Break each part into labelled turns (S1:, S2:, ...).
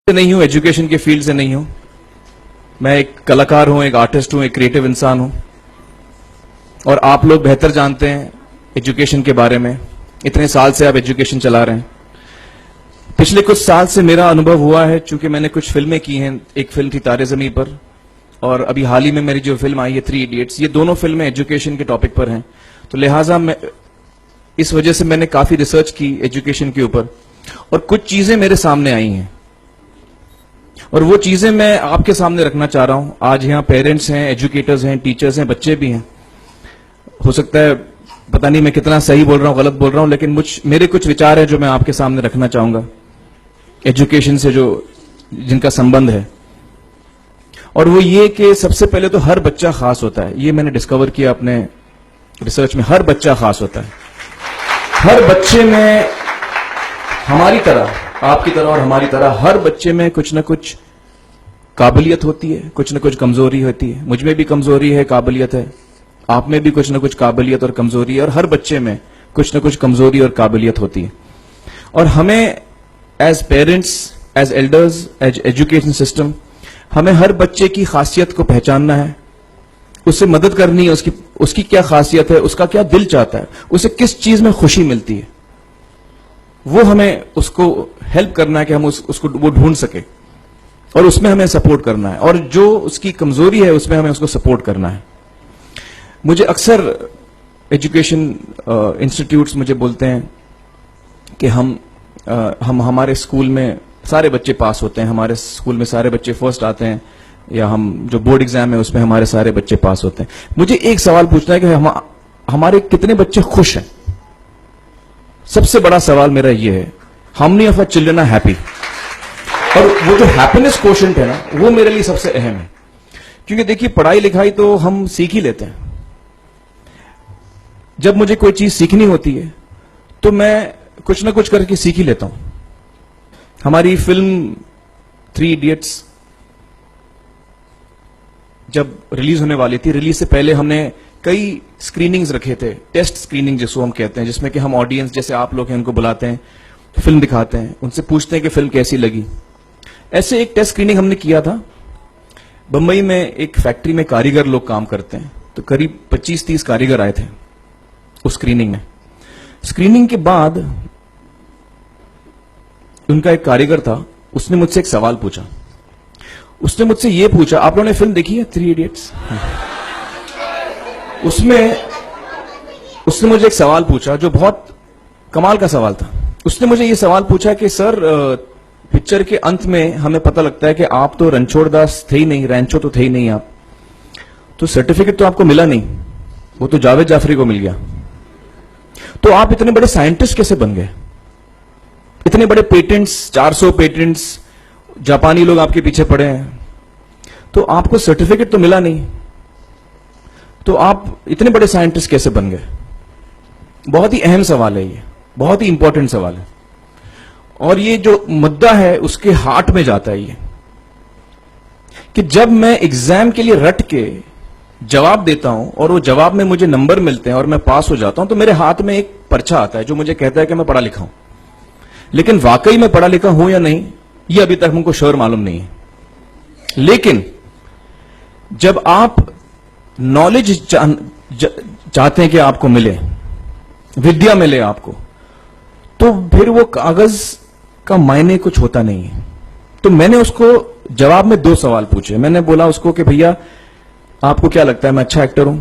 S1: नहीं हूं, एजुकेशन के फील्ड से नहीं हूं। मैं एक कलाकार हूं, एक आर्टिस्ट हूं, एक क्रिएटिव इंसान हूं। और आप लोग बेहतर जानते हैं एजुकेशन के बारे में। इतने साल से आप एजुकेशन चला रहे हैं। पिछले कुछ साल से मेरा अनुभव हुआ है, चूंकि मैंने कुछ फिल्में की हैं। एक फिल्म थी तारे ज़मीं पर, और अभी हाल ही में मेरी जो फिल्म आई है 3 इडियट्स, ये दोनों फिल्में एजुकेशन के टॉपिक पर हैं। तो लिहाजा मैं इस वजह से मैंने काफी रिसर्च की एजुकेशन के ऊपर, और कुछ चीजें मेरे सामने आई हैं और वो चीजें मैं आपके सामने रखना चाह रहा हूं। आज यहां पेरेंट्स हैं, एजुकेटर्स हैं, टीचर्स हैं, बच्चे भी हैं। हो सकता है पता नहीं मैं कितना सही बोल रहा हूं, गलत बोल रहा हूं, लेकिन मेरे कुछ विचार है जो मैं आपके सामने रखना चाहूंगा एजुकेशन से जिनका संबंध है। और वो ये कि सबसे पहले तो हर बच्चा खास होता है। ये मैंने डिस्कवर किया अपने रिसर्च में। हर बच्चा खास होता है। हर बच्चे में हमारी तरह, आपकी तरह और हमारी तरह, हर बच्चे में कुछ ना कुछ काबिलियत होती है, कुछ ना कुछ कमजोरी होती है। मुझ में भी कमजोरी है, काबिलियत है। आप में भी कुछ ना कुछ काबिलियत और कमजोरी है, और हर बच्चे में कुछ ना कुछ कमजोरी और काबिलियत होती है। और हमें as parents, as elders, as education system, हमें हर बच्चे की खासियत को पहचानना है, उससे मदद करनी है। उसकी क्या खासियत है, उसका क्या दिल चाहता है, उसे किस चीज में खुशी मिलती है, वो हमें उसको हेल्प करना है कि हम उसको वो ढूंढ सके, और उसमें हमें सपोर्ट करना है। और जो उसकी कमजोरी है उसमें हमें उसको सपोर्ट करना है। मुझे अक्सर एजुकेशन इंस्टीट्यूट्स मुझे बोलते हैं कि हम हमारे स्कूल में सारे बच्चे पास होते हैं, हमारे स्कूल में सारे बच्चे फर्स्ट आते हैं, या हम जो बोर्ड एग्जाम है उसमें हमारे सारे बच्चे पास होते हैं। मुझे एक सवाल पूछना है कि हमारे कितने बच्चे खुश हैं? सबसे बड़ा सवाल मेरा ये है, how many of our children are happy? और वो जो हैप्पीनेस कोशेंट है ना, वो मेरे लिए सबसे अहम है। क्योंकि देखिए, पढ़ाई लिखाई तो हम सीख ही लेते हैं। जब मुझे कोई चीज सीखनी होती है तो मैं कुछ ना कुछ करके सीख ही लेता हूं। हमारी फिल्म 3 इडियट्स जब रिलीज होने वाली थी, रिलीज से पहले हमने कई स्क्रीनिंग्स रखे थे, टेस्ट स्क्रीनिंग जिसको हम कहते हैं, जिसमें कि हम ऑडियंस जैसे आप लोग हैं उनको बुलाते हैं, फिल्म दिखाते हैं, उनसे पूछते हैं कि फिल्म कैसी लगी। ऐसे एक टेस्ट स्क्रीनिंग हमने किया था। बंबई में एक फैक्ट्री में कारीगर लोग काम करते हैं, तो करीब 25-30 कारीगर आए थे उस स्क्रीनिंग में। स्क्रीनिंग के बाद उनका एक कारीगर था, उसने मुझसे एक सवाल पूछा। उसने मुझसे ये पूछा, आप लोगों ने फिल्म देखी है 3 इडियट्स? उसने मुझे एक सवाल पूछा जो बहुत कमाल का सवाल था। उसने मुझे ये सवाल पूछा कि सर, पिक्चर के अंत में हमें पता लगता है कि आप तो रणछोड़ दास थे ही नहीं, रैंचो तो थे ही नहीं आप, तो सर्टिफिकेट तो आपको मिला नहीं, वो तो जावेद जाफरी को मिल गया। तो आप इतने बड़े साइंटिस्ट कैसे बन गए? इतने बड़े पेटेंट्स, 400 पेटेंट्स, जापानी लोग आपके पीछे पड़े हैं, तो आपको सर्टिफिकेट तो मिला नहीं, तो आप इतने बड़े साइंटिस्ट कैसे बन गए? बहुत ही अहम सवाल है ये, बहुत ही इंपॉर्टेंट सवाल है। और ये जो मुद्दा है उसके हार्ट में जाता है ये, कि जब मैं एग्जाम के लिए रट के जवाब देता हूं और वो जवाब में मुझे नंबर मिलते हैं और मैं पास हो जाता हूं, तो मेरे हाथ में एक पर्चा आता है जो मुझे कहता है कि मैं पढ़ा लिखा हूं। लेकिन वाकई में पढ़ा लिखा हूं या नहीं, ये अभी तक हमको श्योर मालूम नहीं है। लेकिन जब आप नॉलेज चाहते हैं कि आपको मिले, विद्या मिले आपको, तो फिर वो कागज का मायने कुछ होता नहीं है। तो मैंने उसको जवाब में 2 सवाल पूछे। मैंने बोला उसको कि भैया, आपको क्या लगता है मैं अच्छा एक्टर हूं?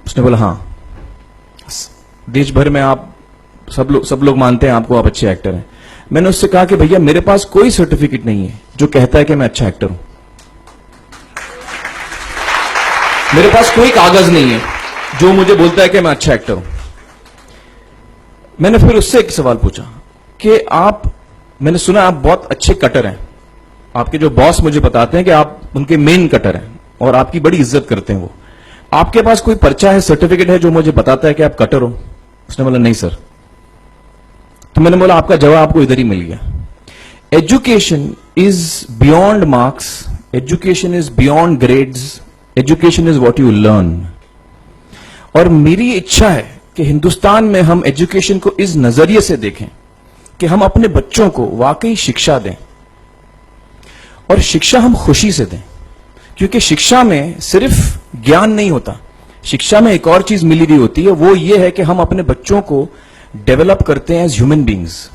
S1: उसने बोला हाँ, देश भर में आप सब लोग मानते हैं आपको, आप अच्छे एक्टर हैं। मैंने उससे कहा कि भैया, मेरे पास कोई सर्टिफिकेट नहीं है जो कहता है कि मैं अच्छा एक्टर हूं। मेरे पास कोई कागज नहीं है जो मुझे बोलता है कि मैं अच्छा एक्टर हूं। मैंने फिर उससे एक सवाल पूछा कि मैंने सुना आप बहुत अच्छे कटर हैं, आपके जो बॉस मुझे बताते हैं कि आप उनके मेन कटर हैं और आपकी बड़ी इज्जत करते हैं वो। आपके पास कोई पर्चा है, सर्टिफिकेट है जो मुझे बताता है कि आप कटर हो? उसने बोला नहीं सर। तो मैंने बोला आपका जवाब आपको इधर ही मिल गया। Education is beyond marks, education is beyond grades, education is what you learn. और मेरी इच्छा है कि हिंदुस्तान में हम एजुकेशन को इस नजरिए से देखें कि हम अपने बच्चों को वाकई शिक्षा दें। और शिक्षा हम खुशी से दें, क्योंकि शिक्षा में सिर्फ ज्ञान नहीं होता, शिक्षा में एक और चीज मिली हुई होती है, वो ये है कि हम अपने बच्चों को डेवलप करते हैं एज ह्यूमन बींग्स।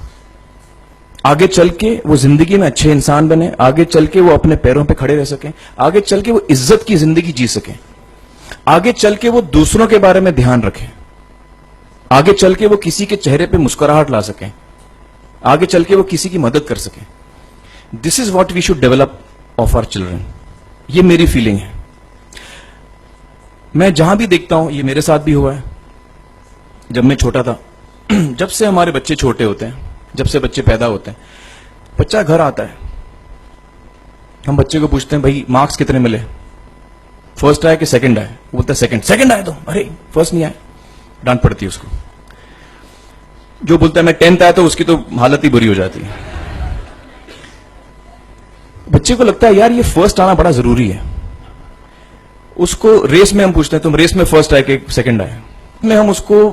S1: आगे चल के वो जिंदगी में अच्छे इंसान बने, आगे चल के वो अपने पैरों पे खड़े रह सकें, आगे चल के वो इज्जत की जिंदगी जी सकें, आगे चल के वो दूसरों के बारे में ध्यान रखें, आगे चल के वो किसी के चेहरे पे मुस्कुराहट ला सकें, आगे चल के वो किसी की मदद कर सकें। This is what we should develop of our children. ये मेरी फीलिंग है। मैं जहां भी देखता हूं, ये मेरे साथ भी हुआ है जब मैं छोटा था। जब से हमारे बच्चे छोटे होते हैं, जब से बच्चे पैदा होते हैं, बच्चा घर आता है, हम बच्चे को पूछते हैं भाई मार्क्स कितने मिले, फर्स्ट आया कि सेकंड आया? वो बोलता है सेकंड। सेकंड आया तो अरे फर्स्ट नहीं आया, डांट पड़ती है उसको। जो बोलता है मैं 10th आया तो उसकी तो हालत ही बुरी हो जाती है। बच्चे को लगता है यार ये फर्स्ट आना बड़ा जरूरी है। उसको रेस में हम पूछते हैं तुम रेस में फर्स्ट आए कि सेकंड आए? में हम उसको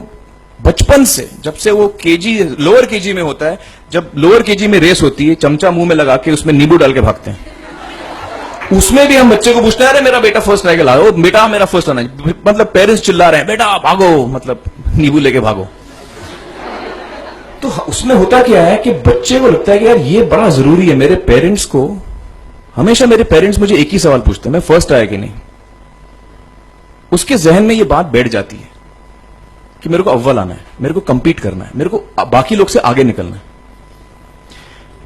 S1: बचपन से, जब से वो केजी लोअर केजी में होता है, जब लोअर केजी में रेस होती है, चमचा मुंह में लगा के उसमें नींबू डाल के भागते हैं। उसमें भी हम बच्चे को पूछते हैं अरे मेरा बेटा फर्स्ट आएगा, लाओ बेटा मेरा फर्स्ट आना, मतलब पेरेंट्स चिल्ला रहे हैं बेटा भागो, मतलब नींबू लेके भागो। तो उसमें होता क्या है कि बच्चे को लगता है कि यार ये बड़ा जरूरी है। मेरे पेरेंट्स को हमेशा, मेरे पेरेंट्स मुझे एक ही सवाल पूछते हैं, मैं फर्स्ट आया कि नहीं। उसके जहन में ये बात बैठ जाती है कि मेरे को अव्वल आना है, मेरे को कंपीट करना है, मेरे को बाकी लोग से आगे निकलना है।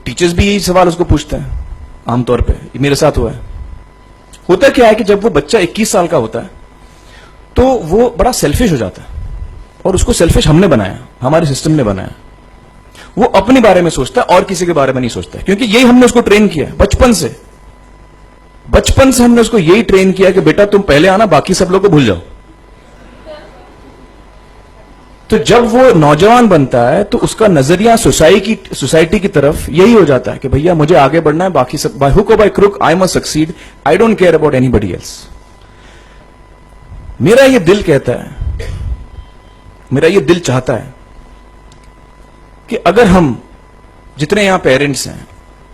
S1: टीचर्स भी यही सवाल उसको पूछते हैं आमतौर पे, ये मेरे साथ हुआ है। होता क्या है कि जब वो बच्चा 21 साल का होता है तो वो बड़ा सेल्फिश हो जाता है, और उसको सेल्फिश हमने बनाया, हमारे सिस्टम ने बनाया। वो अपने बारे में सोचता है और किसी के बारे में नहीं सोचता है, क्योंकि यही हमने उसको ट्रेन किया बचपन से। बचपन से हमने उसको यही ट्रेन किया कि बेटा तुम पहले आना, बाकी सब लोग को भूल जाओ। तो जब वो नौजवान बनता है तो उसका नजरिया सोसाइटी की तरफ यही हो जाता है कि भैया मुझे आगे बढ़ना है, बाकी सब बाय हुक और by crook I must succeed, I don't care about anybody else. मेरा ये दिल कहता है, मेरा ये दिल चाहता है कि अगर हम जितने यहां पेरेंट्स हैं,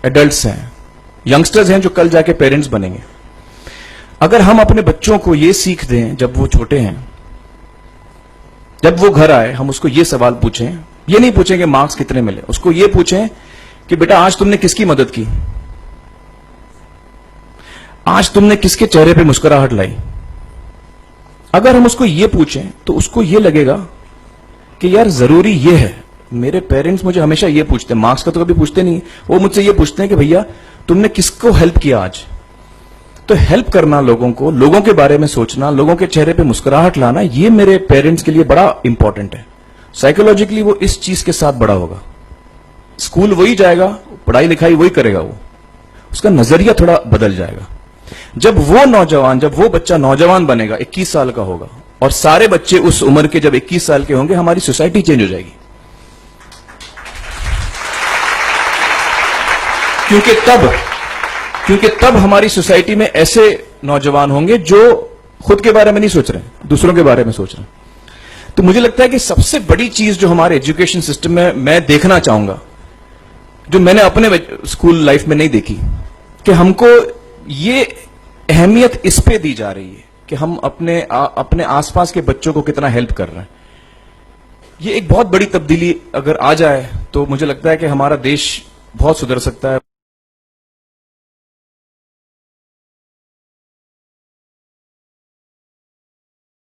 S1: एडल्ट्स हैं, यंगस्टर्स हैं जो कल जाके पेरेंट्स बनेंगे, अगर हम अपने बच्चों को ये सीख दें जब वो छोटे हैं, जब वो घर आए हम उसको ये सवाल पूछें, ये नहीं पूछें कि मार्क्स कितने मिले, उसको ये पूछें कि बेटा आज तुमने किसकी मदद की, आज तुमने किसके चेहरे पे मुस्कुराहट लाई। अगर हम उसको ये पूछें तो उसको ये लगेगा कि यार जरूरी ये है। मेरे पेरेंट्स मुझे हमेशा ये पूछते हैं, मार्क्स का तो कभी पूछते नहीं, वो मुझसे ये पूछते हैं कि भैया तुमने किसको हेल्प किया आज। तो हेल्प करना लोगों को, लोगों के बारे में सोचना, लोगों के चेहरे पे मुस्कुराहट लाना, ये मेरे पेरेंट्स के लिए बड़ा इंपॉर्टेंट है। साइकोलॉजिकली वो इस चीज के साथ बड़ा होगा। स्कूल वही जाएगा, पढ़ाई लिखाई वही करेगा, वो उसका नजरिया थोड़ा बदल जाएगा। जब वो बच्चा नौजवान बनेगा, 21 साल का होगा, और सारे बच्चे उस उम्र के जब 21 साल के होंगे, हमारी सोसाइटी चेंज हो जाएगी। क्योंकि तब हमारी सोसाइटी में ऐसे नौजवान होंगे जो खुद के बारे में नहीं सोच रहे, दूसरों के बारे में सोच रहे हैं। तो मुझे लगता है कि सबसे बड़ी चीज जो हमारे एजुकेशन सिस्टम में मैं देखना चाहूंगा, जो मैंने अपने स्कूल लाइफ में नहीं देखी, कि हमको ये अहमियत इस पे दी जा रही है कि हम अपने आसपास के बच्चों को कितना हेल्प कर रहे हैं। ये एक बहुत बड़ी तब्दीली अगर आ जाए तो मुझे लगता है कि हमारा देश बहुत सुधर सकता है।